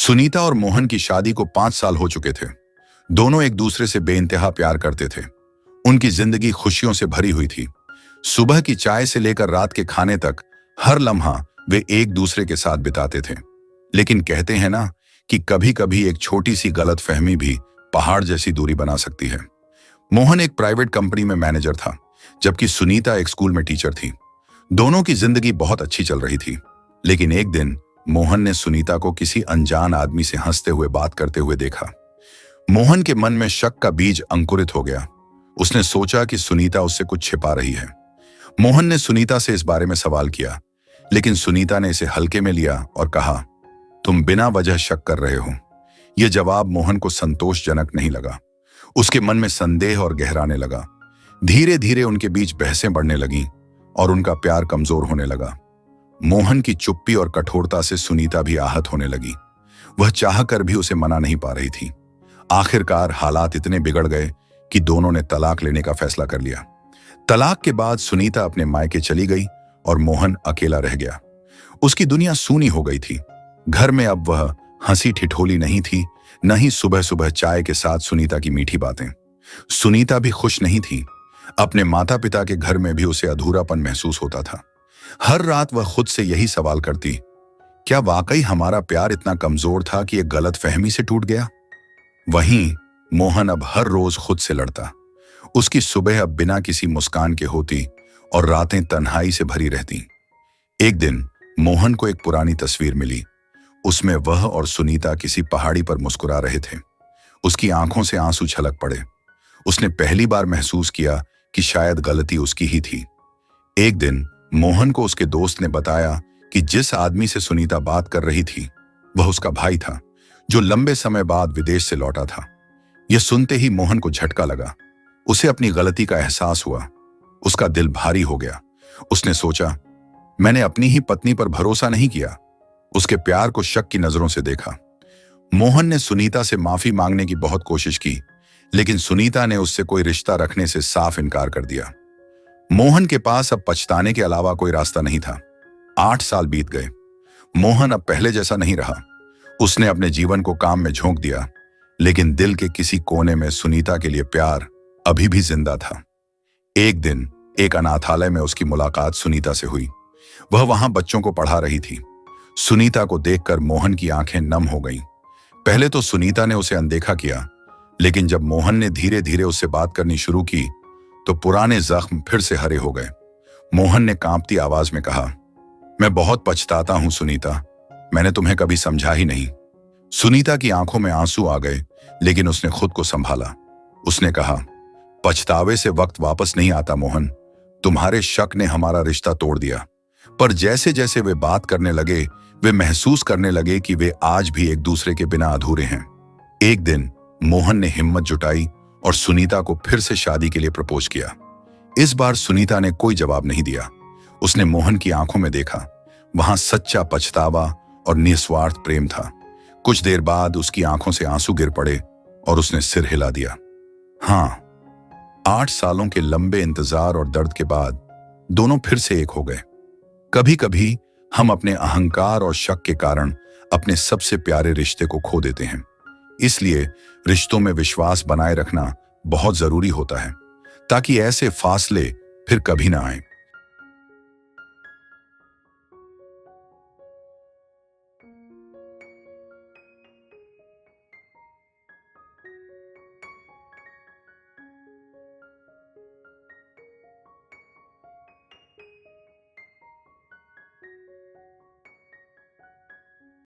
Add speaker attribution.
Speaker 1: सुनीता और मोहन की शादी को 5 साल हो चुके थे। दोनों एक दूसरे से बेइंतहा प्यार करते थे। उनकी जिंदगी खुशियों से भरी हुई थी। सुबह की चाय से लेकर रात के खाने तक हर लम्हा वे एक दूसरे के साथ बिताते थे। लेकिन कहते हैं ना कि कभी कभी एक छोटी सी गलतफहमी भी पहाड़ जैसी दूरी बना सकती है। मोहन एक प्राइवेट कंपनी में मैनेजर था, जबकि सुनीता एक स्कूल में टीचर थी। दोनों की जिंदगी बहुत अच्छी चल रही थी। लेकिन एक दिन मोहन ने सुनीता को किसी अनजान आदमी से हंसते हुए बात करते हुए देखा। मोहन के मन में शक का बीज अंकुरित हो गया। उसने सोचा कि सुनीता उससे कुछ छिपा रही है। मोहन ने सुनीता से इस बारे में सवाल किया, लेकिन सुनीता ने इसे हल्के में लिया और कहा, तुम बिना वजह शक कर रहे हो। यह जवाब मोहन को संतोषजनक नहीं लगा। उसके मन में संदेह और गहराने लगा। धीरे धीरे उनके बीच बहसें बढ़ने लगीं और उनका प्यार कमजोर होने लगा। मोहन की चुप्पी और कठोरता से सुनीता भी आहत होने लगी। वह चाहकर भी उसे मना नहीं पा रही थी। आखिरकार हालात इतने बिगड़ गए कि दोनों ने तलाक लेने का फैसला कर लिया। तलाक के बाद सुनीता अपने मायके चली गई और मोहन अकेला रह गया। उसकी दुनिया सूनी हो गई थी। घर में अब वह हंसी ठिठोली नहीं थी, न ही सुबह सुबह चाय के साथ सुनीता की मीठी बातें। सुनीता भी खुश नहीं थी। अपने माता पिता के घर में भी उसे अधूरापन महसूस होता था। हर रात वह खुद से यही सवाल करती, क्या वाकई हमारा प्यार इतना कमजोर था कि एक गलतफहमी से टूट गया? वहीं मोहन अब हर रोज खुद से लड़ता। उसकी सुबह अब बिना किसी मुस्कान के होती और रातें तन्हाई से भरी रहती। एक दिन मोहन को एक पुरानी तस्वीर मिली। उसमें वह और सुनीता किसी पहाड़ी पर मुस्कुरा रहे थे। उसकी आंखों से आंसू छलक पड़े। उसने पहली बार महसूस किया कि शायद गलती उसकी ही थी। एक दिन मोहन को उसके दोस्त ने बताया कि जिस आदमी से सुनीता बात कर रही थी वह उसका भाई था, जो लंबे समय बाद विदेश से लौटा था। यह सुनते ही मोहन को झटका लगा। उसे अपनी गलती का एहसास हुआ। उसका दिल भारी हो गया। उसने सोचा, मैंने अपनी ही पत्नी पर भरोसा नहीं किया। उसके प्यार को शक की नजरों से देखा। मोहन ने सुनीता से माफी मांगने की बहुत कोशिश की, लेकिन सुनीता ने उससे कोई रिश्ता रखने से साफ इनकार कर दिया। मोहन के पास अब पछताने के अलावा कोई रास्ता नहीं था। 8 साल बीत गए। मोहन अब पहले जैसा नहीं रहा। उसने अपने जीवन को काम में झोंक दिया, लेकिन दिल के किसी कोने में सुनीता के लिए प्यार अभी भी जिंदा था। एक दिन एक अनाथालय में उसकी मुलाकात सुनीता से हुई। वह वहां बच्चों को पढ़ा रही थी। सुनीता को देखकर मोहन की आंखें नम हो गईं। पहले तो सुनीता ने उसे अनदेखा किया, लेकिन जब मोहन ने धीरे धीरे उससे बात करनी शुरू की तो पुराने जख्म फिर से हरे हो गए। मोहन ने कांपती आवाज में कहा, मैं बहुत पछताता हूं सुनीता, मैंने तुम्हें कभी समझा ही नहीं। सुनीता की आंखों में आंसू आ गए, लेकिन उसने खुद को संभाला। उसने कहा, पछतावे से वक्त वापस नहीं आता मोहन। तुम्हारे शक ने हमारा रिश्ता तोड़ दिया। पर जैसे जैसे वे बात करने लगे, वे महसूस करने लगे कि वे आज भी एक दूसरे के बिना अधूरे हैं। एक दिन मोहन ने हिम्मत जुटाई और सुनीता को फिर से शादी के लिए प्रपोज किया। इस बार सुनीता ने कोई जवाब नहीं दिया। उसने मोहन की आंखों में देखा। वहां सच्चा पछतावा और निस्वार्थ प्रेम था। कुछ देर बाद उसकी आंखों से आंसू गिर पड़े और उसने सिर हिला दिया। हाँ, 8 सालों के लंबे इंतजार और दर्द के बाद दोनों फिर से एक हो गए। कभी कभी हम अपने अहंकार और शक के कारण अपने सबसे प्यारे रिश्ते को खो देते हैं। इसलिए रिश्तों में विश्वास बनाए रखना बहुत जरूरी होता है, ताकि ऐसे फासले फिर कभी ना आए।